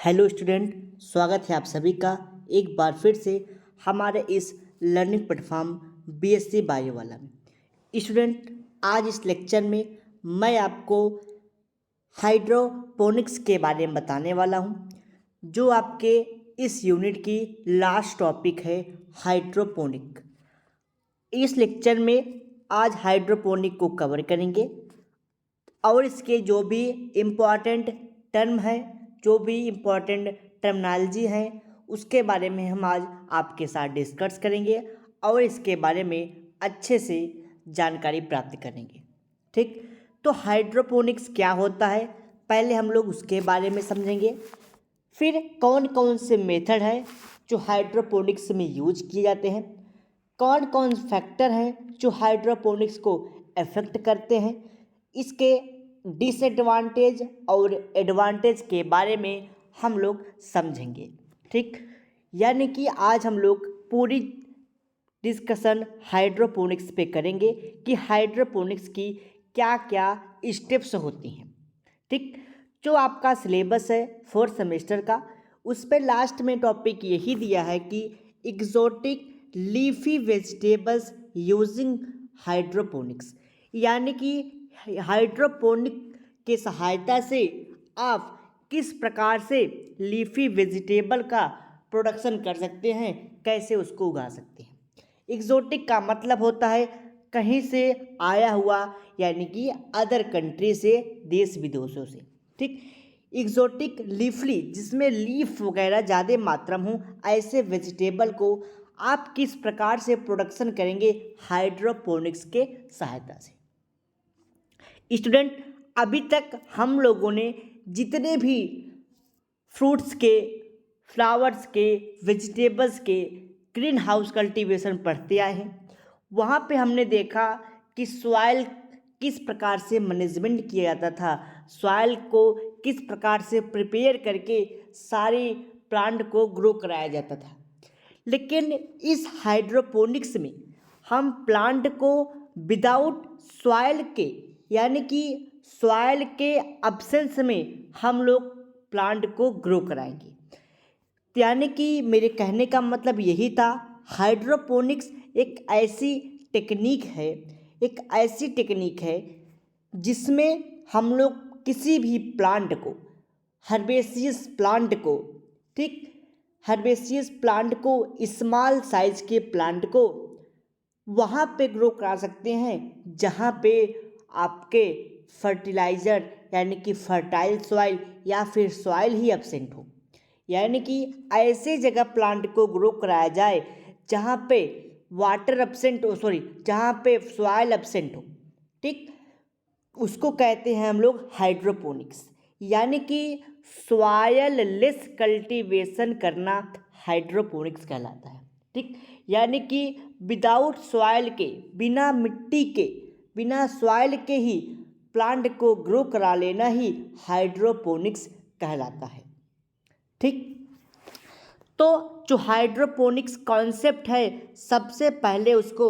Hello student, स्वागत है आप सभी का एक बार फिर से हमारे इस लर्निंग प्लेटफॉर्म बीएससी बायो वाला में। स्टूडेंट, आज इस लेक्चर में मैं आपको हाइड्रोपोनिक्स के बारे में बताने वाला हूं, जो आपके इस यूनिट की लास्ट टॉपिक है हाइड्रोपोनिक। इस लेक्चर में आज हाइड्रोपोनिक को कवर करेंगे और इसके जो भी इम्पॉर्टेंट टर्म है, जो भी इम्पॉर्टेंट टर्मिनोलॉजी है, उसके बारे में हम आज आपके साथ डिस्कस करेंगे और इसके बारे में अच्छे से जानकारी प्राप्त करेंगे। ठीक, तो हाइड्रोपोनिक्स क्या होता है पहले हम लोग उसके बारे में समझेंगे। फिर कौन कौन से मेथड है जो हाइड्रोपोनिक्स में यूज किए जाते हैं, कौन कौन फैक्टर हैं जो हाइड्रोपोनिक्स को अफेक्ट करते हैं, इसके डिसएडवांटेज और एडवांटेज के बारे में हम लोग समझेंगे। ठीक, यानी कि आज हम लोग पूरी डिस्कशन हाइड्रोपोनिक्स पे करेंगे कि हाइड्रोपोनिक्स की क्या क्या स्टेप्स होती हैं। ठीक, जो आपका सिलेबस है फोर्थ सेमेस्टर का, उस पर लास्ट में टॉपिक यही दिया है कि exotic leafy vegetables using hydroponics, यानी कि हाइड्रोपोनिक के सहायता से आप किस प्रकार से लीफी वेजिटेबल का प्रोडक्शन कर सकते हैं, कैसे उसको उगा सकते हैं। एक्सोटिक का मतलब होता है कहीं से आया हुआ, यानी कि अदर कंट्री से, देश विदेशों से। ठीक, एक्सोटिक लीफली, जिसमें लीफ वगैरह ज़्यादा मात्रा में हो, ऐसे वेजिटेबल को आप किस प्रकार से प्रोडक्शन करेंगे हाइड्रोपोनिक्स के सहायता से। स्टूडेंट, अभी तक हम लोगों ने जितने भी फ्रूट्स के, फ्लावर्स के, वेजिटेबल्स के ग्रीन हाउस कल्टीवेशन पढ़ते आए हैं, वहाँ पे हमने देखा कि सॉइल किस प्रकार से मैनेजमेंट किया जाता था, सॉइल को किस प्रकार से प्रिपेयर करके सारे प्लांट को ग्रो कराया जाता था। लेकिन इस हाइड्रोपोनिक्स में हम प्लांट को विदाउट सॉइल के, यानी कि सॉइल के एब्सेंस में हम लोग प्लांट को ग्रो कराएंगे। यानी कि मेरे कहने का मतलब यही था, हाइड्रोपोनिक्स एक ऐसी टेक्निक है, एक ऐसी टेक्निक है जिसमें हम लोग किसी भी प्लांट को, हर्बेसियस प्लांट को, ठीक, हर्बेसियस प्लांट को, स्मॉल साइज के प्लांट को वहाँ पे ग्रो करा सकते हैं जहाँ पे आपके फर्टिलाइज़र, यानी कि फर्टाइल सॉइल या फिर सॉइल ही एब्सेंट हो। यानी कि ऐसे जगह प्लांट को ग्रो कराया जाए जहाँ पे वाटर एब्सेंट हो, जहाँ पे सॉइल एब्सेंट हो। ठीक, उसको कहते हैं हम लोग हाइड्रोपोनिक्स, यानी कि सॉइल लेस कल्टीवेशन करना हाइड्रोपोनिक्स कहलाता है। ठीक, यानी कि विदाउट सॉइल के, बिना मिट्टी के, बिना सॉइल के ही प्लांट को ग्रो करा लेना ही हाइड्रोपोनिक्स कहलाता है। ठीक, तो जो हाइड्रोपोनिक्स कॉन्सेप्ट है, सबसे पहले उसको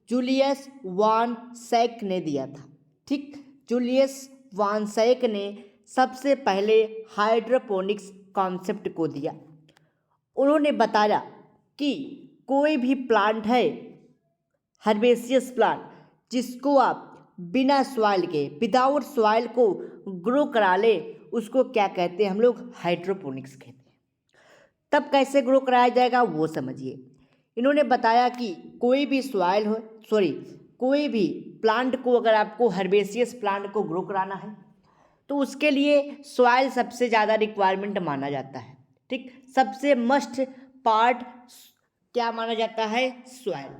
जूलियस वान सैक ने दिया था। ठीक, जूलियस वान सैक ने सबसे पहले हाइड्रोपोनिक्स कॉन्सेप्ट को दिया। उन्होंने बताया कि कोई भी प्लांट है, हर्बेसियस प्लांट, जिसको आप बिना सॉइल के, विदाउट सॉइल को ग्रो करा ले, उसको क्या कहते हैं हम लोग, हाइड्रोपोनिक्स कहते हैं। तब कैसे ग्रो कराया जाएगा वो समझिए। इन्होंने बताया कि कोई भी सॉइल हो, कोई भी प्लांट को, अगर आपको हर्बेसियस प्लांट को ग्रो कराना है तो उसके लिए सॉइल सबसे ज़्यादा रिक्वायरमेंट माना जाता है। ठीक, सबसे मस्ट पार्ट क्या माना जाता है, सॉइल।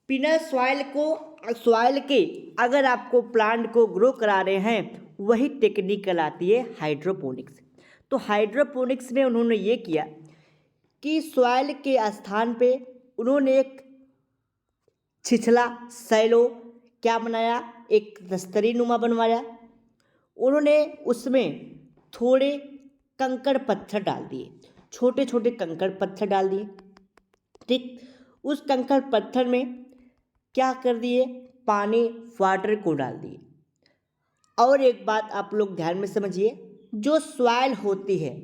बिना सॉइल के अगर आपको प्लांट को ग्रो करा रहे हैं, वही टेक्निक कहलाती है हाइड्रोपोनिक्स। तो हाइड्रोपोनिक्स में उन्होंने ये किया कि सॉइल के स्थान पे उन्होंने एक छिछला सैलो क्या बनाया, एक दस्तरी नुमा बनवाया। उन्होंने उसमें थोड़े कंकड़ पत्थर डाल दिए, छोटे छोटे कंकड़ पत्थर डाल दिए। ठीक, उस कंकड़ पत्थर में क्या कर दिए, पानी, वाटर को डाल दिए। और एक बात आप लोग ध्यान में समझिए, जो सॉइल होती है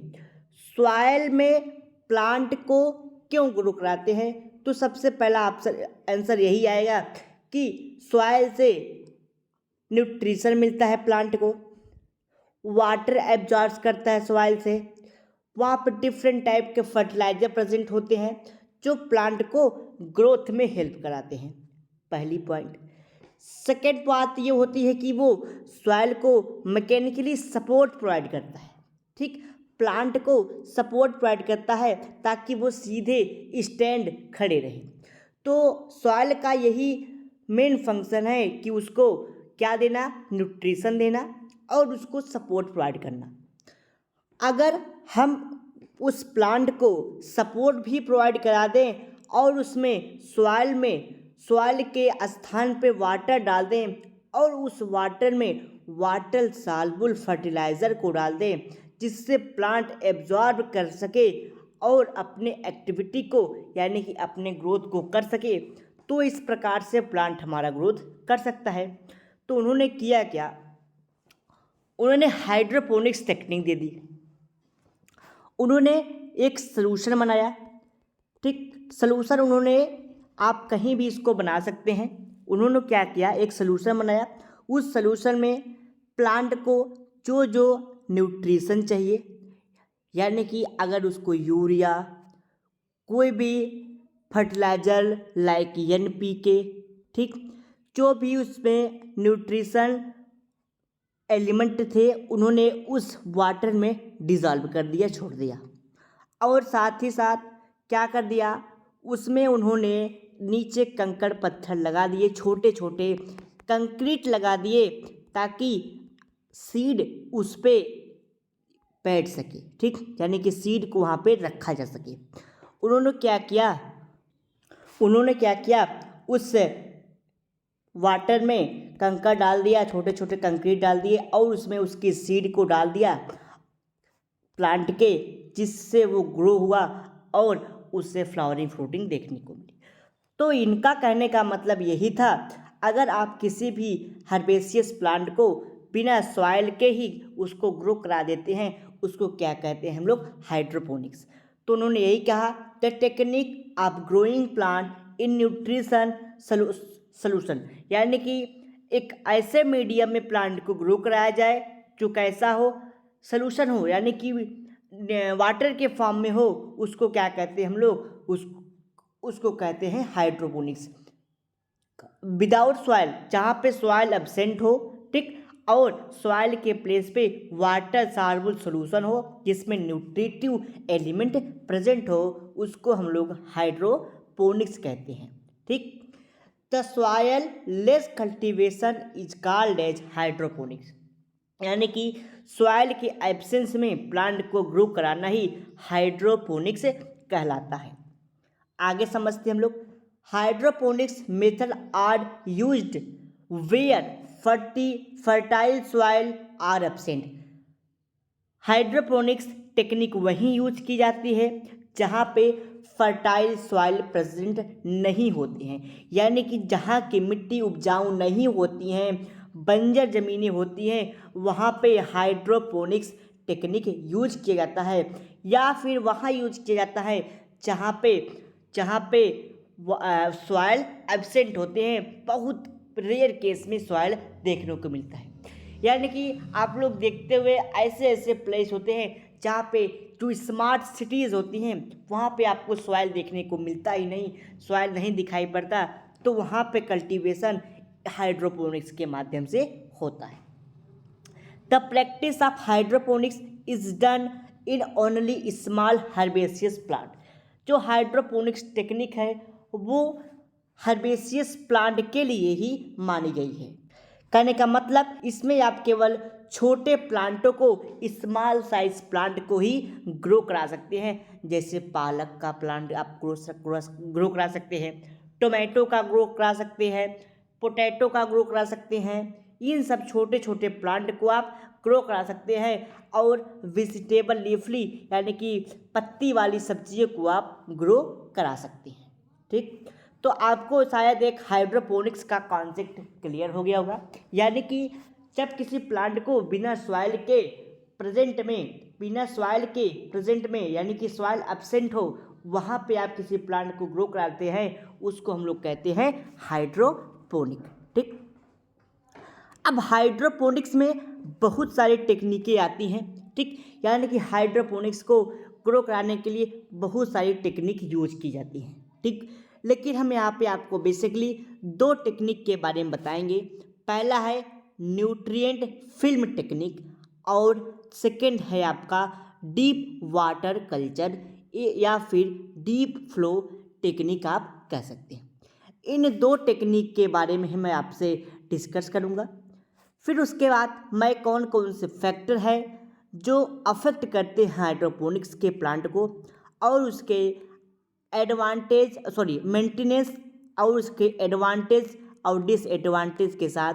सॉइल में प्लांट को क्यों ग्रो कराते हैं? तो सबसे पहला आंसर यही आएगा कि सॉइल से न्यूट्रिशन मिलता है प्लांट को, वाटर एब्जॉर्ब करता है सॉइल से, वहाँ पर डिफरेंट टाइप के फर्टिलाइजर प्रेजेंट होते हैं जो प्लांट को ग्रोथ में हेल्प कराते हैं, पहली पॉइंट। सेकेंड बात ये होती है कि वो सॉइल को मैकेनिकली सपोर्ट प्रोवाइड करता है, ठीक, प्लांट को सपोर्ट प्रोवाइड करता है ताकि वो सीधे स्टैंड खड़े रहे। तो सॉइल का यही मेन फंक्शन है कि उसको क्या देना, न्यूट्रिशन देना और उसको सपोर्ट प्रोवाइड करना। अगर हम उस प्लांट को सपोर्ट भी प्रोवाइड करा दें और उसमें सॉइल के स्थान पे वाटर डाल दें और उस वाटर में वाटर सॉल्युबल फर्टिलाइज़र को डाल दें जिससे प्लांट एब्जॉर्ब कर सके और अपने एक्टिविटी को यानी कि अपने ग्रोथ को कर सके, तो इस प्रकार से प्लांट हमारा ग्रोथ कर सकता है। तो उन्होंने किया क्या, उन्होंने हाइड्रोपोनिक्स टेक्निक दे दी, उन्होंने एक सलूशन बनाया, ठीक, सलूशन उन्होंने, आप कहीं भी इसको बना सकते हैं। उन्होंने क्या किया, एक सलूशन बनाया, उस सलूशन में प्लांट को जो जो न्यूट्रिशन चाहिए यानी कि अगर उसको यूरिया, कोई भी फर्टिलाइजर लाइक NPK, ठीक, जो भी उसमें न्यूट्रिशन एलिमेंट थे उन्होंने उस वाटर में डिज़ोल्व कर दिया, छोड़ दिया। और साथ ही साथ क्या कर दिया, उसमें उन्होंने नीचे कंकड़ पत्थर लगा दिए, छोटे छोटे कंक्रीट लगा दिए ताकि सीड उस पर बैठ सके, ठीक, यानी कि सीड को वहाँ पे रखा जा सके। उन्होंने क्या किया, उस वाटर में कंकड़ डाल दिया, छोटे छोटे कंक्रीट डाल दिए और उसमें उसकी सीड को डाल दिया प्लांट के, जिससे वो ग्रो हुआ और उससे फ्लावरिंग फ्रूटिंग देखने को मिली। तो इनका कहने का मतलब यही था, अगर आप किसी भी हर्बेशियस प्लांट को बिना सॉइल के ही उसको ग्रो करा देते हैं, उसको क्या कहते हैं हम लोग, हाइड्रोपोनिक्स। तो उन्होंने यही कहा, the technique of growing plant in nutrition solution, यानी कि एक ऐसे मीडियम में प्लांट को ग्रो कराया जाए जो कैसा हो, सॉल्यूशन हो यानी कि वाटर के फॉर्म में हो, उसको क्या कहते हैं हम लोग, उसको कहते हैं हाइड्रोपोनिक्स। विदाउट सॉइल, जहाँ पे सॉइल एब्सेंट हो, ठीक, और सॉइल के प्लेस पे वाटर सॉल्युबल सॉल्यूशन हो जिसमें न्यूट्रिटिव एलिमेंट प्रेजेंट हो, उसको हम लोग हाइड्रोपोनिक्स कहते हैं, ठीक। The soil less cultivation is called as hydroponics, यानी कि सॉइल के एब्सेंस में प्लांट को ग्रो कराना ही हाइड्रोपोनिक्स कहलाता है। आगे समझते हैं हम लोग, hydroponics method are used where fertile soil are absent. Hydroponics technique वहीं यूज की जाती है जहाँ पे फर्टाइल सॉइल प्रेजेंट नहीं होती हैं, यानी कि जहाँ की मिट्टी उपजाऊ नहीं होती हैं, बंजर ज़मीनें होती हैं, वहाँ पे हाइड्रोपोनिक्स टेक्निक यूज किया जाता है। या फिर वहाँ यूज किया जाता है जहाँ पे सॉइल एब्सेंट होते हैं, बहुत रेयर केस में सॉइल देखने को मिलता है। यानी कि आप लोग देखते हुए ऐसे प्लेस होते हैं जहाँ पे जो स्मार्ट सिटीज़ होती हैं वहाँ पे आपको सॉइल देखने को मिलता ही नहीं, सॉइल नहीं दिखाई पड़ता, तो वहाँ पे कल्टीवेशन हाइड्रोपोनिक्स के माध्यम से होता है। The practice of hydroponics is done in only small herbaceous plant. जो हाइड्रोपोनिक्स टेक्निक है वो हर्बेशियस प्लांट के लिए ही मानी गई है। कहने का मतलब इसमें आप केवल छोटे प्लांटों को, स्मॉल साइज प्लांट को ही ग्रो करा सकते हैं, जैसे पालक का प्लांट आप ग्रो करा सकते हैं, टोमेटो का ग्रो करा सकते हैं, पोटैटो का ग्रो करा सकते हैं, इन सब छोटे छोटे प्लांट को आप ग्रो करा सकते हैं। और वेजिटेबल लीफली यानी कि पत्ती वाली सब्जियों को आप ग्रो करा सकते हैं, ठीक। तो आपको शायद एक हाइड्रोपोनिक्स का कॉन्सेप्ट क्लियर हो गया होगा, यानी कि जब किसी प्लांट को बिना सॉइल के प्रेजेंट में, बिना सॉइल के प्रेजेंट में यानी कि सॉइल एब्सेंट हो, वहाँ पे आप किसी प्लांट को ग्रो कराते हैं, उसको हम लोग कहते हैं हाइड्रोपोनिक। ठीक, अब हाइड्रोपोनिक्स में बहुत सारी टेक्निकें आती हैं। ठीक, यानी कि हाइड्रोपोनिक्स को ग्रो कराने के लिए बहुत सारी टेक्निक यूज की जाती हैं। ठीक, लेकिन हम यहाँ पे आपको बेसिकली दो टेक्निक के बारे में बताएंगे। पहला है न्यूट्रिएंट फिल्म टेक्निक और सेकंड है आपका डीप वाटर कल्चर या फिर डीप फ्लो टेक्निक आप कह सकते हैं। इन दो टेक्निक के बारे में मैं आपसे डिस्कस करूँगा। फिर उसके बाद मैं कौन कौन से फैक्टर है जो अफेक्ट करते हैं हाइड्रोपोनिक्स के प्लांट को और उसके एडवांटेज मेंटेनेंस और उसके एडवांटेज और डिसएडवांटेज के साथ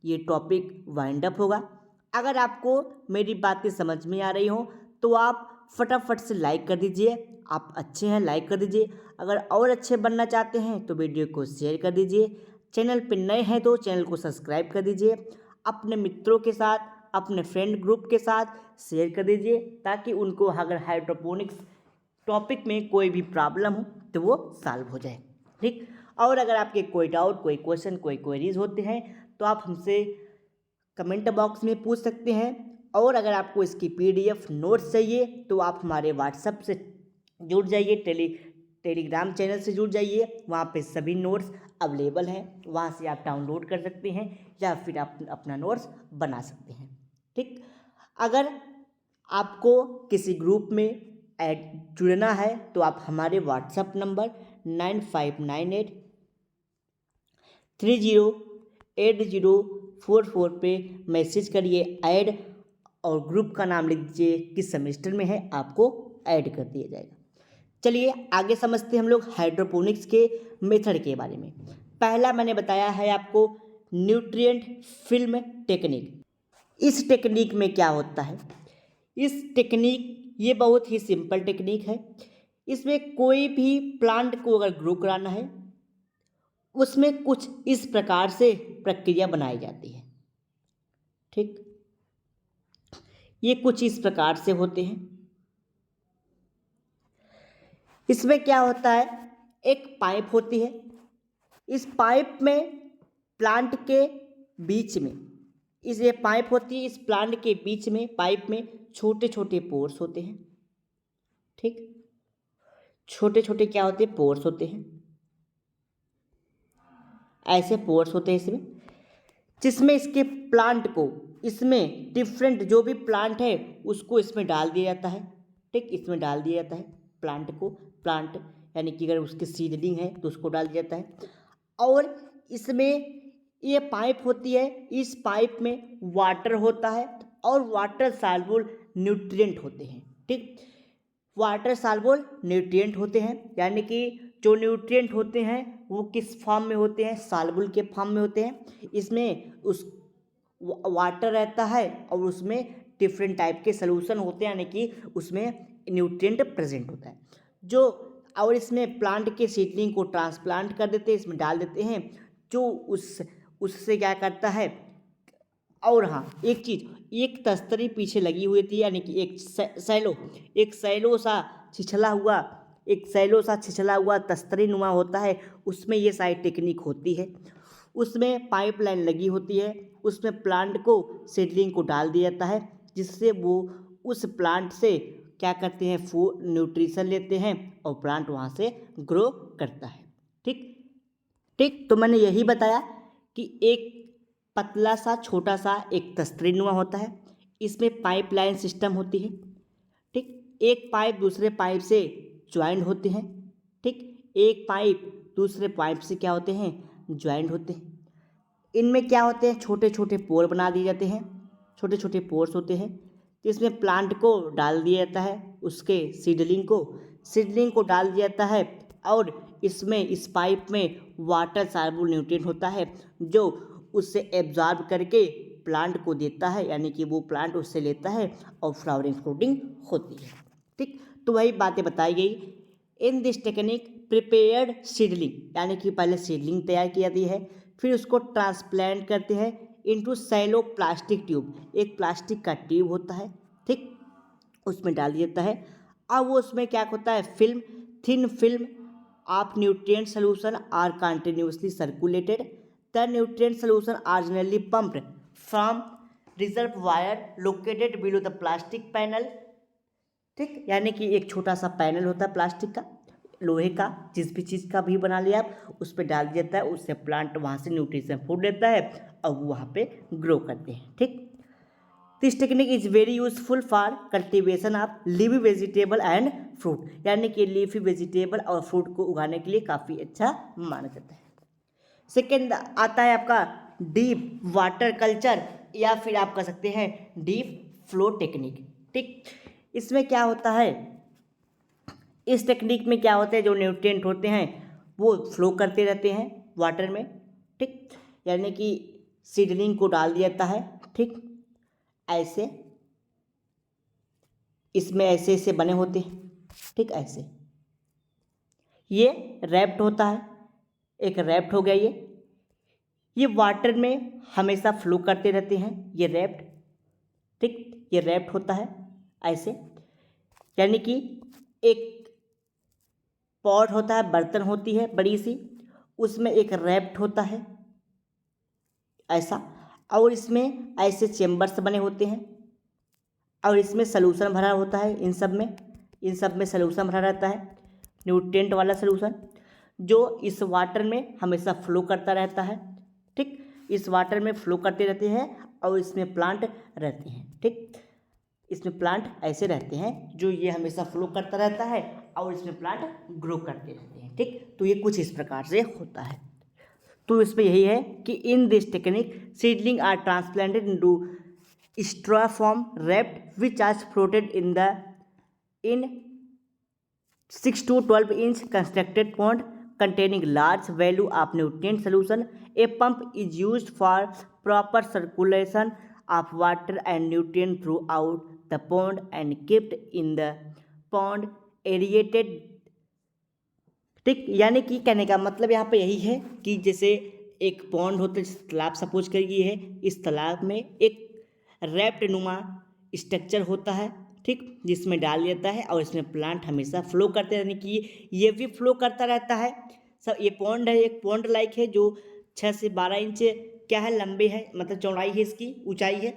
ये टॉपिक वाइंड अप होगा। अगर आपको मेरी बातें समझ में आ रही हो तो आप फटाफट से लाइक कर दीजिए। आप अच्छे हैं, लाइक कर दीजिए। अगर और अच्छे बनना चाहते हैं तो वीडियो को शेयर कर दीजिए। चैनल पर नए हैं तो चैनल को सब्सक्राइब कर दीजिए। अपने मित्रों के साथ, अपने फ्रेंड ग्रुप के साथ शेयर कर दीजिए ताकि उनको अगर हाइड्रोपोनिक्स टॉपिक में कोई भी प्रॉब्लम हो तो वो सॉल्व हो जाए। ठीक, और अगर आपके कोई डाउट, कोई क्वेश्चन, कोई क्वेरीज होते हैं तो आप हमसे कमेंट बॉक्स में पूछ सकते हैं। और अगर आपको इसकी PDF नोट्स चाहिए तो आप हमारे व्हाट्सएप से जुड़ जाइए, टेलीग्राम चैनल से जुड़ जाइए। वहाँ पे सभी नोट्स अवेलेबल हैं, वहाँ से आप डाउनलोड कर सकते हैं या फिर आप अपना नोट्स बना सकते हैं। ठीक, अगर आपको किसी ग्रुप में जुड़ना है तो आप हमारे व्हाट्सएप नंबर 9598308044 पे मैसेज करिए ऐड, और ग्रुप का नाम लिख दीजिए किस सेमेस्टर में है, आपको ऐड कर दिया जाएगा। चलिए आगे समझते हैं हम लोग हाइड्रोपोनिक्स के मेथड के बारे में। पहला मैंने बताया है आपको न्यूट्रिएंट फिल्म टेक्निक। इस टेक्निक में क्या होता है, इस टेक्निक ये बहुत ही सिंपल टेक्निक है। इसमें कोई भी प्लांट को अगर ग्रो कराना है उसमें कुछ इस प्रकार से प्रक्रिया बनाई जाती है। ठीक, ये कुछ इस प्रकार से होते हैं। इसमें क्या होता है, एक पाइप होती है। इस पाइप में प्लांट के बीच में ये पाइप होती है। इस प्लांट के बीच में पाइप में छोटे छोटे पोर्स होते हैं। ठीक, छोटे छोटे क्या होते हैं, पोर्स होते हैं। ऐसे पोर्स होते हैं इसमें, जिसमें इसके प्लांट को, इसमें डिफरेंट जो भी प्लांट है उसको इसमें डाल दिया जाता है। ठीक, इसमें डाल दिया जाता है प्लांट को, प्लांट यानी कि अगर उसकी सीडलिंग है तो उसको डाल दिया जाता है। और इसमें ये पाइप होती है, इस पाइप में वाटर होता है और वाटर सॉल्युबल न्यूट्रिएंट होते हैं। ठीक, वाटर सॉल्युबल न्यूट्रिएंट होते हैं, यानी कि जो न्यूट्रिएंट होते हैं वो किस फॉर्म में होते हैं, सॉल्युबल के फॉर्म में होते हैं। इसमें उस वाटर रहता है और उसमें डिफरेंट टाइप के सॉल्यूशन होते हैं, यानी कि उसमें न्यूट्रिएंट प्रेजेंट होता है जो, और इसमें प्लांट के सीडलिंग को ट्रांसप्लांट कर देते हैं, इसमें डाल देते हैं, जो उससे क्या करता है। और हाँ, एक चीज़, एक तस्तरी पीछे लगी हुई थी, यानी कि एक सैलो सा छिछला हुआ तस्तरी नुमा होता है, उसमें ये सारी टेक्निक होती है। उसमें पाइपलाइन लगी होती है, उसमें प्लांट को सीडलिंग को डाल दिया जाता है, जिससे वो उस प्लांट से क्या करते हैं, फूड न्यूट्रिशन लेते हैं और प्लांट वहाँ से ग्रो करता है। ठीक, तो मैंने यही बताया कि एक पतला सा छोटा सा एक तस्तरीनुमा होता है, इसमें पाइपलाइन सिस्टम होती है। ठीक, एक पाइप दूसरे पाइप से ज्वाइंट होते हैं। ठीक, एक पाइप दूसरे पाइप से क्या होते हैं, ज्वाइंट होते हैं। इनमें क्या होते हैं, छोटे छोटे पोर बना दिए जाते हैं, छोटे छोटे पोर्स होते हैं। इसमें प्लांट को डाल दिया जाता है, उसके सीडलिंग को डाल दिया जाता है, और इसमें इस पाइप में वाटर सॉल्युबल न्यूट्रिएंट होता है जो उससे एब्जॉर्ब करके प्लांट को देता है, यानी कि वो प्लांट उससे लेता है और फ्लावरिंग फ्रूटिंग होती है। ठीक, तो वही बातें बताई गई। इन दिस टेक्निक प्रिपेयर्ड सीडलिंग, यानी कि पहले सीडलिंग तैयार की जाती है, फिर उसको ट्रांसप्लांट करते हैं इनटू सैलो प्लास्टिक ट्यूब। एक प्लास्टिक का ट्यूब होता है, ठीक, उसमें डाल दिया जाता है। अब वो उसमें क्या होता है, film, thin film of nutrient solution are continuously circulated, the nutrient solution are generally pumped from reservoir located below the plastic panel. ठीक, यानी कि एक छोटा सा पैनल होता है प्लास्टिक का, लोहे का, जिस भी चीज़ का भी बना लिया आप, उस पर डाल दिया जाता है, उससे प्लांट वहाँ से न्यूट्रिशन फूड लेता है और वो वहाँ पे ग्रो करते हैं। ठीक, this technique is very useful for cultivation of leafy vegetable and fruit, यानी कि लीफी वेजिटेबल और फ्रूट को उगाने के लिए काफ़ी अच्छा माना जाता है। सेकेंड आता है आपका डीप वाटर कल्चर, या फिर आप कह सकते हैं डीप फ्लो टेक्निक। ठीक, इसमें क्या होता है, इस टेक्निक में क्या होता है, जो न्यूट्रिएंट होते हैं वो फ्लो करते रहते हैं वाटर में। ठीक, यानी कि सीडलिंग को डाल दिया जाता है। ठीक, ऐसे इसमें ऐसे ऐसे बने होते हैं। ठीक, ऐसे ये रैप्ट होता है, एक रैप्ट हो गया ये वाटर में हमेशा फ्लो करते रहते हैं ये रैप्ट। ठीक, ये रैप्ट होता है ऐसे, यानी कि एक पॉट होता है, बर्तन होती है बड़ी सी, उसमें एक रैप्ट होता है ऐसा, और इसमें ऐसे चेम्बर्स बने होते हैं और इसमें सलूशन भरा होता है। इन सब में सलूशन भरा रहता है, न्यूट्रिएंट वाला सलूशन, जो इस वाटर में हमेशा फ्लो करता रहता है। ठीक, इस वाटर में फ्लो करते रहते हैं और इसमें प्लांट रहते हैं। ठीक, इसमें प्लांट ऐसे रहते हैं जो ये हमेशा फ्लो करता रहता है और इसमें प्लांट ग्रो करते रहते हैं। ठीक, तो ये कुछ इस प्रकार से होता है। तो इसमें यही है कि in this technique seedling are transplanted into straw form wrapped which are floated in 6 to 12 inch constructed pond containing large value of nutrient solution. A pump is used for proper circulation of water and nutrient throughout the pond and kept in the pond aerated. ठीक, यानी कि कहने का मतलब यहाँ पे यही है कि जैसे एक पॉन्ड होता है, तालाब सपोज करिए है, इस तालाब में एक रैप्ट नुमा स्ट्रक्चर होता है। ठीक, जिसमें डाल देता है और इसमें प्लांट हमेशा फ्लो करते रहने की, ये भी फ्लो करता रहता है सब। ये पॉन्ड है, एक पॉन्ड लाइक है जो 6 से 12 इंच क्या है लंबे है, मतलब चौड़ाई है इसकी, ऊंचाई है,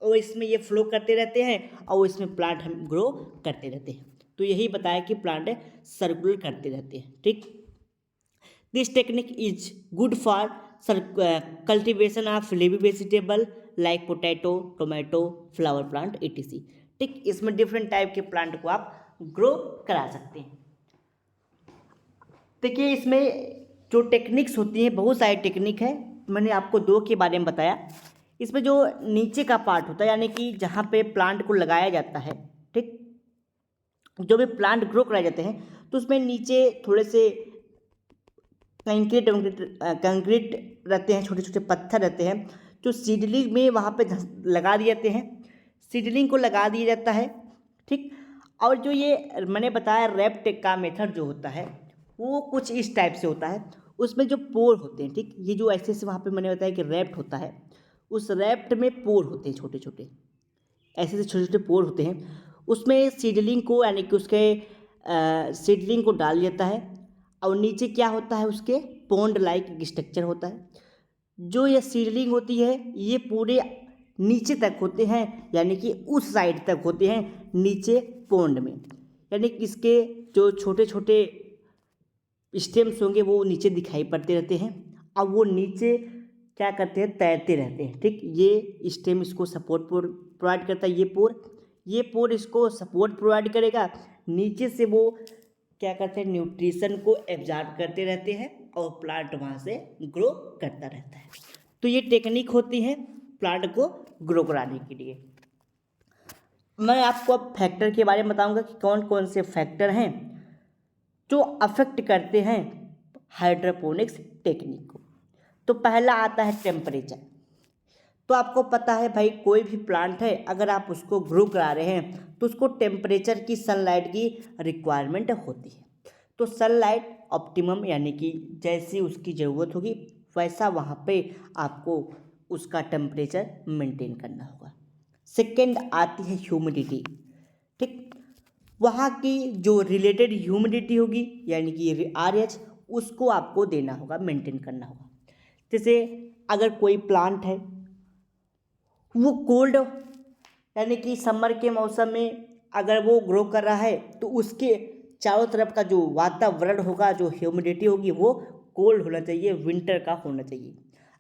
और इसमें ये फ्लो करते रहते हैं और इसमें प्लांट हम ग्रो करते रहते हैं। तो यही बताया कि प्लांट सर्कुलर करते रहते हैं। ठीक, this technique is good for cultivation of leafy vegetable like potato, tomato, flower plant etc. ठीक, इसमें डिफरेंट टाइप के प्लांट को आप ग्रो करा सकते हैं। देखिए, इसमें जो टेक्निक्स होती हैं, बहुत सारी टेक्निक है, मैंने आपको 2 के बारे में बताया। इसमें जो नीचे का पार्ट होता है, यानी कि जहाँ पे प्लांट को लगाया जाता है, ठीक, जो भी प्लांट ग्रो कराए जाते हैं, तो उसमें नीचे थोड़े से कंक्रीट रहते हैं, छोटे छोटे पत्थर रहते हैं, जो सीडलिंग में वहाँ पे लगा दिए जाते हैं, सीडलिंग को लगा दिया जाता है। ठीक, और जो ये मैंने बताया रैप्ट का मेथड जो होता है वो कुछ इस टाइप से होता है। उसमें जो पोर होते हैं, ठीक, ये जो ऐसे वहाँ पे मैंने बताया कि रैप्ट होता है, उस रैप्ट में पोर होते हैं, छोटे छोटे ऐसे छोटे छोटे पोर होते हैं, उसमें सीडलिंग को, यानी कि उसके सीडलिंग को डाल देता है, और नीचे क्या होता है, उसके पॉन्ड लाइक स्ट्रक्चर होता है। जो ये सीडलिंग होती है ये पूरे नीचे तक होते हैं, यानी कि उस साइड तक होते हैं नीचे पॉन्ड में, यानी कि इसके जो छोटे छोटे स्टेम्स होंगे वो नीचे दिखाई पड़ते रहते हैं, अब वो नीचे क्या करते हैं, तैरते रहते हैं। ठीक, ये स्टेम इसको सपोर्ट प्रोवाइड करता है, ये पोर इसको सपोर्ट प्रोवाइड करेगा, नीचे से वो क्या करते हैं, न्यूट्रिशन को एब्जॉर्ब करते रहते हैं और प्लांट वहाँ से ग्रो करता रहता है। तो ये टेक्निक होती है प्लांट को ग्रो कराने के लिए। मैं आपको अब फैक्टर के बारे में बताऊंगा कि कौन कौन से फैक्टर हैं जो अफेक्ट करते हैं हाइड्रोपोनिक्स टेक्निक को। तो पहला आता है टेम्परेचर। तो आपको पता है भाई, कोई भी प्लांट है अगर आप उसको ग्रो करा रहे हैं तो उसको टेम्परेचर की, सनलाइट की रिक्वायरमेंट होती है। तो सनलाइट ऑप्टिमम, यानी कि जैसी उसकी ज़रूरत होगी वैसा वहाँ पे आपको उसका टेम्परेचर मेंटेन करना होगा। सेकेंड आती है ह्यूमिडिटी। ठीक, वहाँ की जो रिलेटेड ह्यूमिडिटी होगी यानी कि RH, उसको आपको देना होगा, मेंटेन करना होगा। जैसे अगर कोई प्लांट है वो कोल्ड यानी कि समर के मौसम में अगर वो ग्रो कर रहा है तो उसके चारों तरफ का जो वातावरण होगा, जो ह्यूमिडिटी होगी, वो कोल्ड होना चाहिए, विंटर का होना चाहिए।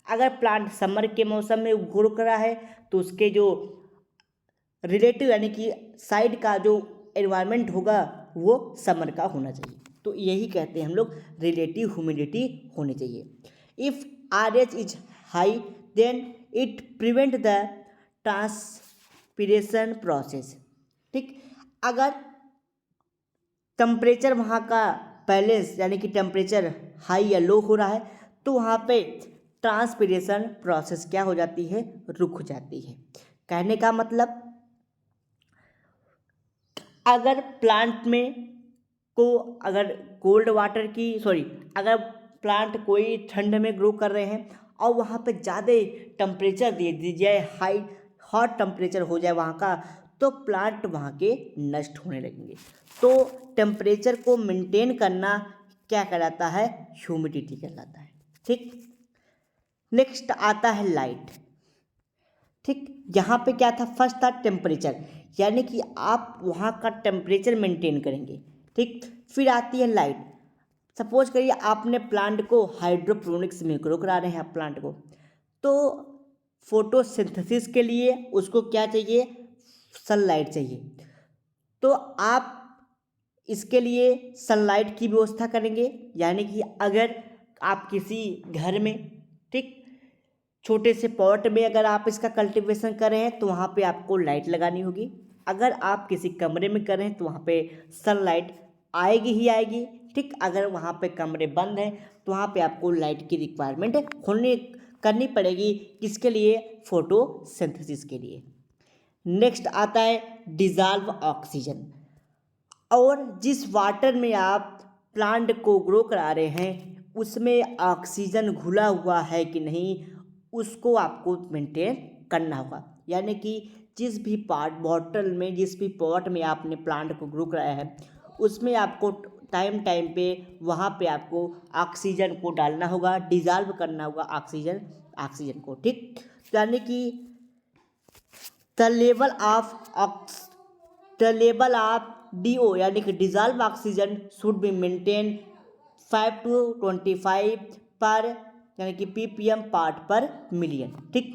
अगर प्लांट समर के मौसम में ग्रो कर रहा है तो उसके जो रिलेटिव यानी कि साइड का जो एनवायरनमेंट होगा वो समर का होना चाहिए। तो यही कहते हैं हम लोग रिलेटिव ह्यूमिडिटी होनी चाहिए। If RH is high then it prevent the transpiration process. ठीक, अगर टेम्परेचर वहाँ का बैलेंस यानी कि टेम्परेचर हाई या लो हो रहा है तो वहाँ पे ट्रांसपिरेशन प्रोसेस क्या हो जाती है, रुक जाती है। कहने का मतलब अगर प्लांट में को अगर कोल्ड वाटर की अगर प्लांट कोई ठंड में ग्रो कर रहे हैं और वहाँ पे ज़्यादा टेम्परेचर दे दीजिए, हाई हॉट टेम्परेचर हो जाए वहाँ का, तो प्लांट वहाँ के नष्ट होने लगेंगे। तो टेम्परेचर को मेंटेन करना क्या कहलाता है, ह्यूमिडिटी कहलाता है। ठीक, नेक्स्ट आता है लाइट। ठीक, यहाँ पे क्या था, फर्स्ट था टेम्परेचर यानी कि आप वहाँ का टेम्परेचर मेंटेन करेंगे। ठीक, फिर आती है लाइट। सपोज करिए आपने प्लांट को हाइड्रोपोनिक्स में ग्रो करा रहे हैं आप प्लांट को, तो फोटोसिंथेसिस के लिए उसको क्या चाहिए, सनलाइट चाहिए। तो आप इसके लिए सनलाइट की व्यवस्था करेंगे यानी कि अगर आप किसी घर में, ठीक, छोटे से पॉट में अगर आप इसका कल्टीवेशन कर रहे हैं तो वहाँ पे आपको लाइट लगानी होगी। अगर आप किसी कमरे में कर रहे हैं तो वहाँ पे सनलाइट आएगी ही आएगी। ठीक, अगर वहाँ पे कमरे बंद हैं तो वहाँ पे आपको लाइट की रिक्वायरमेंट करनी पड़ेगी। किसके लिए, फोटोसिंथेसिस के लिए। नेक्स्ट आता है डिजॉल्व ऑक्सीजन। और जिस वाटर में आप प्लांट को ग्रो करा रहे हैं उसमें ऑक्सीजन घुला हुआ है कि नहीं, उसको आपको मेंटेन करना होगा। यानी कि जिस भी बॉटल में, जिस भी पॉट में आपने प्लांट को ग्रो कराया है उसमें आपको टाइम टाइम पे वहाँ पे आपको ऑक्सीजन को डालना होगा, डिजॉल्व करना होगा ऑक्सीजन को। ठीक, यानी कि द लेवल ऑफ DO यानी कि dissolve oxygen should be maintain 5 to 25 पर यानी कि ppm पार्ट पर मिलियन। ठीक,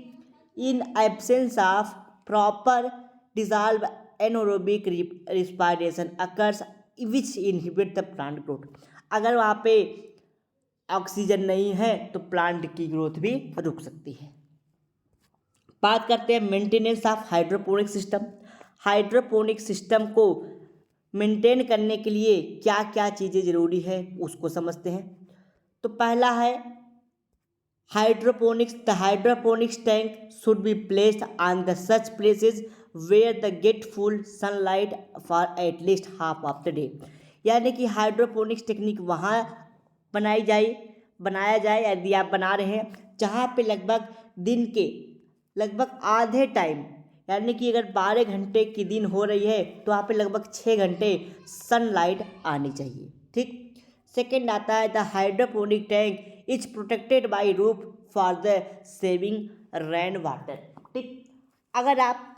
in absence of proper dissolve anaerobic respiration occurs which inhibit the plant growth. अगर वहाँ पे ऑक्सीजन नहीं है तो प्लांट की ग्रोथ भी रुक सकती है। बात करते हैं maintenance of hydroponic system. Hydroponic system को मेंटेन करने के लिए क्या क्या चीज़ें ज़रूरी है उसको समझते हैं। तो पहला है hydroponics. The hydroponics tank should be placed on the such places where the get full sunlight for at least half of the day. यानी कि हाइड्रोपोनिक्स टेक्निक वहाँ बनाया जाए यदि आप बना रहे हैं जहाँ पे लगभग दिन के लगभग आधे टाइम यानी कि अगर 12 घंटे की दिन हो रही है तो वहाँ पे लगभग 6 घंटे सनलाइट आनी चाहिए। ठीक, सेकेंड आता है the hydroponic tank is protected by roof for the saving rain water. ठीक, अगर आप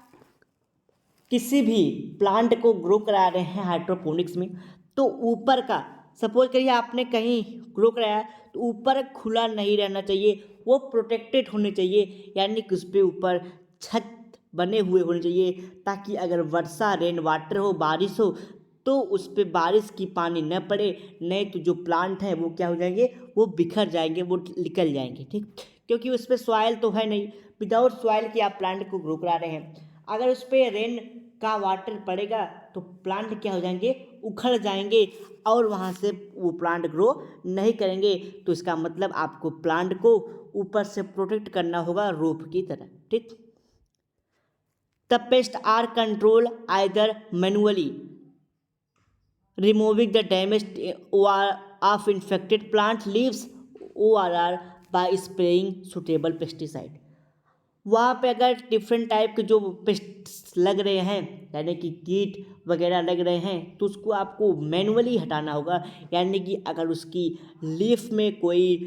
किसी भी प्लांट को ग्रो करा रहे हैं हाइड्रोपोनिक्स में तो ऊपर का, सपोज करिए आपने कहीं ग्रो कराया तो ऊपर खुला नहीं रहना चाहिए, वो प्रोटेक्टेड होने चाहिए। यानी कि उस पर ऊपर छत बने हुए होने चाहिए ताकि अगर वर्षा रेन वाटर हो, बारिश हो तो उस पर बारिश की पानी न पड़े, नहीं तो जो प्लांट हैं वो क्या हो जाएंगे, वो बिखर जाएंगे, वो निकल जाएंगे। ठीक, क्योंकि उस पर सॉइल तो है नहीं, विदाउट सॉइल के आप प्लांट को ग्रो करा रहे हैं। अगर उस पर रेन का वाटर पड़ेगा तो प्लांट क्या हो जाएंगे, उखड़ जाएंगे और वहाँ से वो प्लांट ग्रो नहीं करेंगे। तो इसका मतलब आपको प्लांट को ऊपर से प्रोटेक्ट करना होगा रूफ की तरह। ठीक, the pest are control either manually removing the damaged of infected plant leaves or by spraying suitable pesticide। वहाँ पे अगर डिफरेंट टाइप के जो पेस्ट लग रहे हैं यानी कि कीट वगैरह लग रहे हैं तो उसको आपको मैनुअली हटाना होगा। यानी कि अगर उसकी लीफ में कोई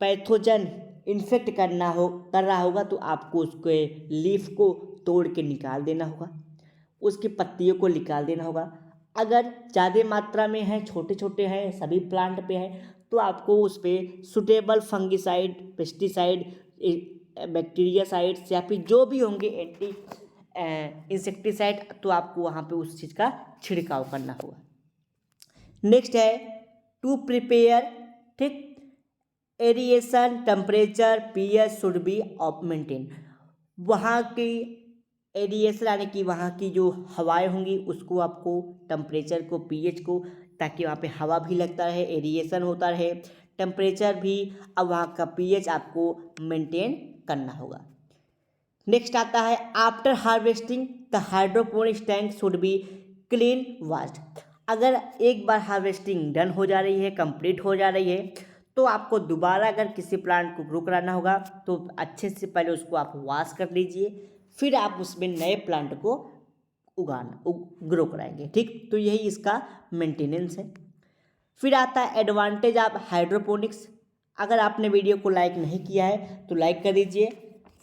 पैथोजन इन्फेक्ट कर रहा होगा तो आपको उसके लीफ को तोड़ के निकाल देना होगा, उसकी पत्तियों को निकाल देना होगा। अगर ज़्यादा मात्रा में है, छोटे छोटे हैं, सभी प्लांट पे है, तो आपको उस पर सुटेबल फंगिसाइड, पेस्टिसाइड, बैक्टीरियासाइड्स या फिर जो भी होंगे एंटी इंसेक्टिसाइड, तो आपको वहाँ पे उस चीज़ का छिड़काव करना होगा। नेक्स्ट है टू प्रिपेयर, ठीक, aeration temperature pH should be of maintain. वहाँ की एरिएशन यानी कि वहाँ की जो हवाएं होंगी उसको आपको, टेम्परेचर को, पीएच को, ताकि वहाँ पे हवा भी लगता रहे, एरिएशन होता रहे, टेम्परेचर भी, अब वहाँ का पीएच आपको मेंटेन करना होगा। नेक्स्ट आता है after harvesting the hydroponics tank should B clean washed. अगर एक बार हार्वेस्टिंग डन हो जा रही है, कंप्लीट हो जा रही है, तो आपको दोबारा अगर किसी प्लांट को ग्रो कराना होगा तो अच्छे से पहले उसको आप वॉश कर लीजिए, फिर आप उसमें नए प्लांट को ग्रो कराएंगे, ठीक। तो यही इसका मेंटेनेंस है। फिर आता है एडवांटेज ऑफ हाइड्रोपोनिक्स। अगर आपने वीडियो को लाइक नहीं किया है तो लाइक कर दीजिए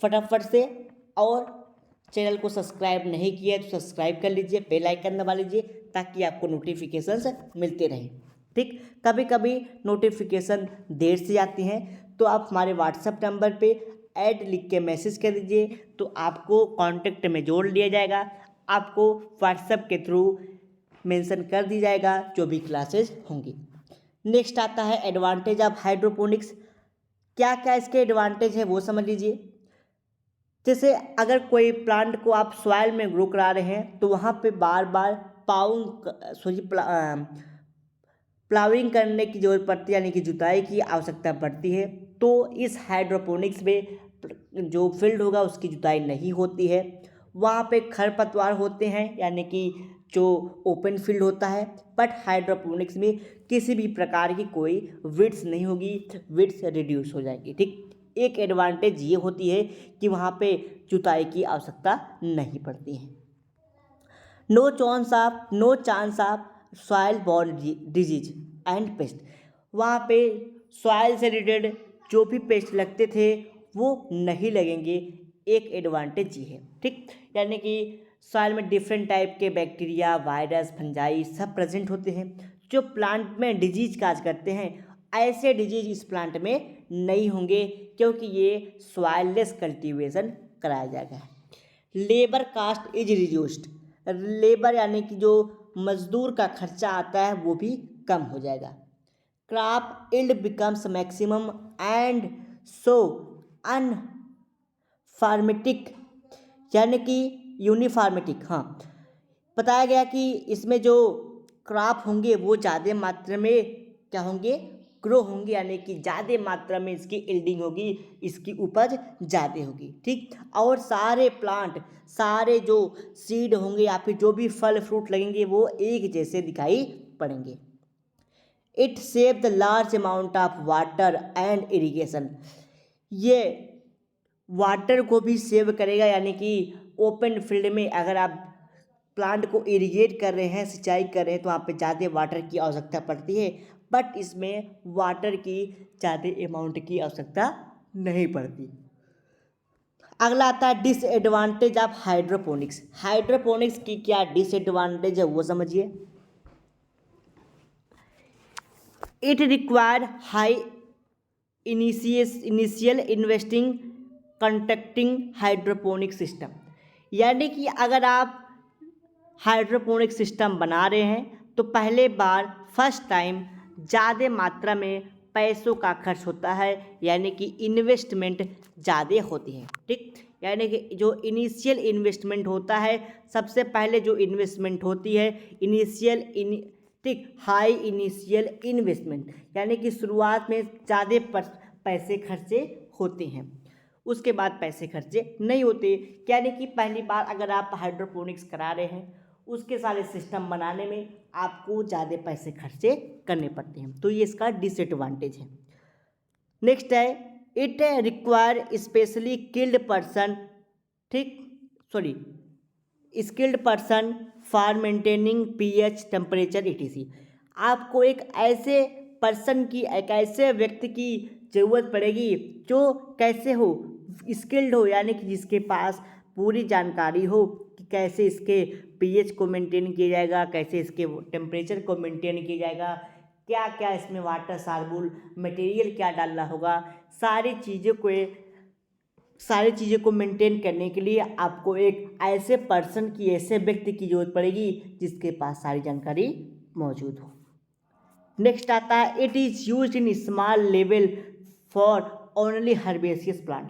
फटाफट से, और चैनल को सब्सक्राइब नहीं किया है तो सब्सक्राइब कर लीजिए, बेल आइकन दबा लीजिए ताकि आपको नोटिफिकेशंस मिलते रहें, ठीक। कभी कभी नोटिफिकेशन देर से आती हैं तो आप हमारे व्हाट्सएप नंबर पे ऐड लिख के मैसेज कर दीजिए, तो आपको कांटेक्ट में जोड़ लिया जाएगा, आपको व्हाट्सएप के थ्रू मेंशन कर दी जाएगा जो भी क्लासेज होंगी। नेक्स्ट आता है एडवांटेज ऑफ हाइड्रोपोनिक्स। क्या क्या इसके एडवांटेज है वो समझ लीजिए। जैसे अगर कोई प्लांट को आप सॉइल में ग्रो करा रहे हैं तो वहाँ पे बार बार प्लाविंग करने की जरूरत पड़ती है, यानी कि जुताई की आवश्यकता पड़ती है। तो इस हाइड्रोपोनिक्स में जो फील्ड होगा उसकी जुताई नहीं होती है, वहाँ पे खरपतवार होते हैं, यानी कि जो ओपन फील्ड होता है। बट हाइड्रोपोनिक्स में किसी भी प्रकार की कोई विड्थ नहीं होगी, विड्थ रिड्यूस हो जाएगी, ठीक। एक एडवांटेज ये होती है कि वहाँ पे जुताई की आवश्यकता नहीं पड़ती है। No chance of soil borne disease and pest. वहाँ पे सॉइल से रिलेटेड जो भी पेस्ट लगते थे वो नहीं लगेंगे, एक एडवांटेज ये है, ठीक। यानी कि सॉइल में डिफरेंट टाइप के बैक्टीरिया, वायरस, फंजाई सब प्रेजेंट होते हैं जो प्लांट में डिजीज काज करते हैं। ऐसे डिजीज इस प्लांट में नहीं होंगे क्योंकि ये सॉइललेस कल्टीवेशन कराया जाएगा। Labour cost is reduced. Labour यानी कि जो मजदूर का खर्चा आता है वो भी कम हो जाएगा। Crop yield becomes maximum and so अनफॉर्मेटिक, यानी कि यूनिफॉर्मेटिक, हाँ, बताया गया कि इसमें जो क्रॉप होंगे वो ज़्यादा मात्रा में क्या होंगे, ग्रो होंगे, यानी कि ज़्यादा मात्रा में इसकी यील्डिंग होगी, इसकी उपज ज़्यादा होगी, ठीक। और सारे प्लांट, सारे जो सीड होंगे या फिर जो भी फल फ्रूट लगेंगे वो एक जैसे दिखाई पड़ेंगे। It save the large amount of water and irrigation. ये वाटर को भी सेव करेगा, यानी कि ओपन फील्ड में अगर आप प्लांट को इरिगेट कर रहे हैं, सिंचाई कर रहे हैं, तो वहाँ पे ज़्यादा वाटर की आवश्यकता पड़ती है, बट इसमें वाटर की ज़्यादा अमाउंट की आवश्यकता नहीं पड़ती। अगला आता है डिसएडवांटेज ऑफ हाइड्रोपोनिक्स। हाइड्रोपोनिक्स की क्या डिसएडवांटेज है वो समझिए। It require high initial investing conducting hydroponic system. यानी कि अगर आप हाइड्रोपोनिक सिस्टम बना रहे हैं तो पहले बार फर्स्ट टाइम ज़्यादा मात्रा में पैसों का खर्च होता है, यानी कि इन्वेस्टमेंट ज़्यादा होती है, ठीक। यानी कि जो इनिशियल इन्वेस्टमेंट होता है, सबसे पहले जो इन्वेस्टमेंट होती है ठीक, हाई इनिशियल इन्वेस्टमेंट, यानी कि शुरुआत में ज़्यादा पैसे खर्चे होते हैं, उसके बाद पैसे खर्चे नहीं होते। यानी कि पहली बार अगर आप हाइड्रोपोनिक्स करा रहे हैं उसके सारे सिस्टम बनाने में आपको ज़्यादा पैसे खर्चे करने पड़ते हैं, तो ये इसका डिसएडवांटेज है। नेक्स्ट है it require specially skilled person, ठीक, sorry, skilled person for maintaining pH temperature etc। आपको एक ऐसे पर्सन की, एक ऐसे व्यक्ति की ज़रूरत पड़ेगी जो कैसे हो, स्किल्ड हो, यानी कि जिसके पास पूरी जानकारी हो कि कैसे इसके पीएच को मेंटेन किया जाएगा, कैसे इसके टेम्परेचर को मेंटेन किया जाएगा, क्या क्या इसमें वाटर साल्युबल मटेरियल क्या डालना होगा, सारी चीज़ों को मेंटेन करने के लिए आपको एक ऐसे पर्सन की, ऐसे व्यक्ति की जरूरत पड़ेगी जिसके पास सारी जानकारी मौजूद हो। नेक्स्ट आता है it is used in small level for only herbaceous plant.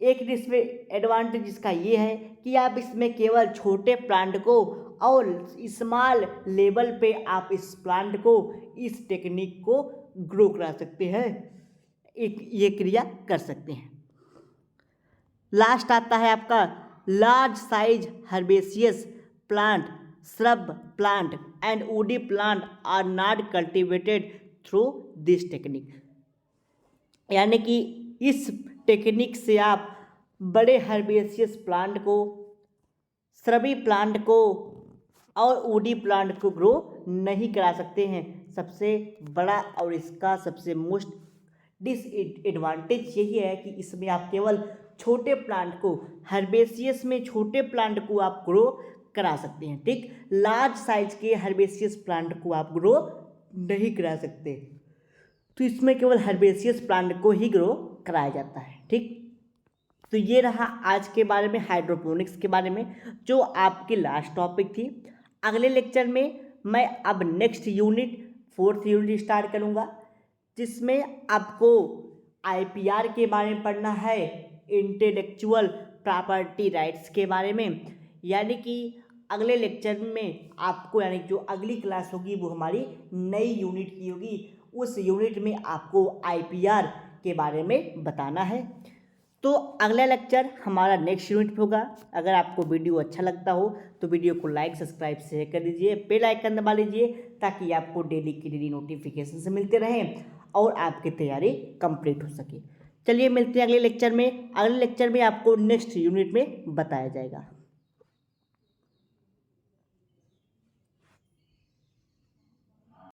एक इसमें एडवांटेज इसका ये है कि आप इसमें केवल छोटे प्लांट को और स्मॉल लेवल पे आप इस प्लांट को, इस टेक्निक को ग्रो करा सकते हैं, ये क्रिया कर सकते हैं। लास्ट आता है आपका large size herbaceous plant, shrub plant and woody plant are not cultivated through this technique. यानी कि इस टेक्निक से आप बड़े हर्बेसियस प्लांट को, श्रबी प्लांट को और वुडी प्लांट को ग्रो नहीं करा सकते हैं। सबसे बड़ा और इसका सबसे मोस्ट डिसएडवांटेज यही है कि इसमें आप केवल छोटे प्लांट को, हर्बेसियस में छोटे प्लांट को आप ग्रो करा सकते हैं, ठीक। लार्ज साइज के हर्बेसियस प्लांट को आप ग्रो नहीं करा सकते, तो इसमें केवल हर्बेसियस प्लांट को ही ग्रो कराया जाता है, ठीक। तो ये रहा आज के बारे में, हाइड्रोपोनिक्स के बारे में, जो आपकी लास्ट टॉपिक थी। अगले लेक्चर में मैं अब next unit, 4th unit start करूँगा, जिसमें आपको आईपीआर के बारे में पढ़ना है, इंटेलेक्चुअल प्रॉपर्टी राइट्स के बारे में। यानी कि अगले लेक्चर में आपको, यानी जो अगली क्लास होगी वो हमारी नई यूनिट की होगी, उस यूनिट में आपको आईपीआर के बारे में बताना है। तो अगला लेक्चर हमारा नेक्स्ट यूनिट पे होगा। अगर आपको वीडियो अच्छा लगता हो तो वीडियो को लाइक, सब्सक्राइब, शेयर कर दीजिए, बेल आइकन दबा लीजिए, ताकि आपको डेली की डेली नोटिफिकेशन से मिलते रहें और आपकी तैयारी कंप्लीट हो सके। चलिए मिलते हैं अगले लेक्चर में। अगले लेक्चर में आपको नेक्स्ट यूनिट में बताया जाएगा।